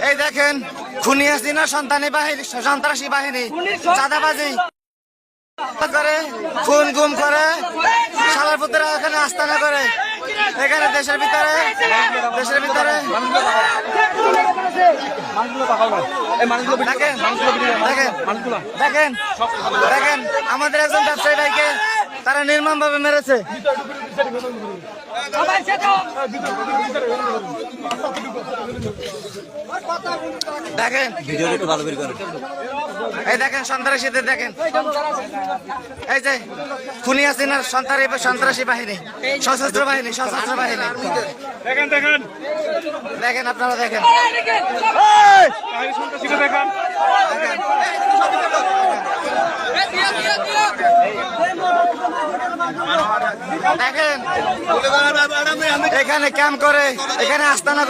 এই দেখেন খুনি হাসিনা সন্ত্রাসী বাহিনী চাঁদাবাজি করে, খুন গুম করে, সালার পুত্রা এখানে আস্তানা করে। এখানে দেশের ভিতরে দেখেন আমাদের একজন ব্যবসায়ী ভাইকে তারা নির্মম ভাবে মেরেছে। দেখেন ভিডিওটা একটু ভালো করে করেন। এই দেখেন সন্ত্রাসীদের দেখেন, এই যে খুনি হাসিনার সন্ত্রাসী বাহিনী, সশস্ত্র বাহিনী দেখেন আপনারা দেখেন। দেখেন এখানে ক্যাম্প করে, এখানে আস্তানা করে।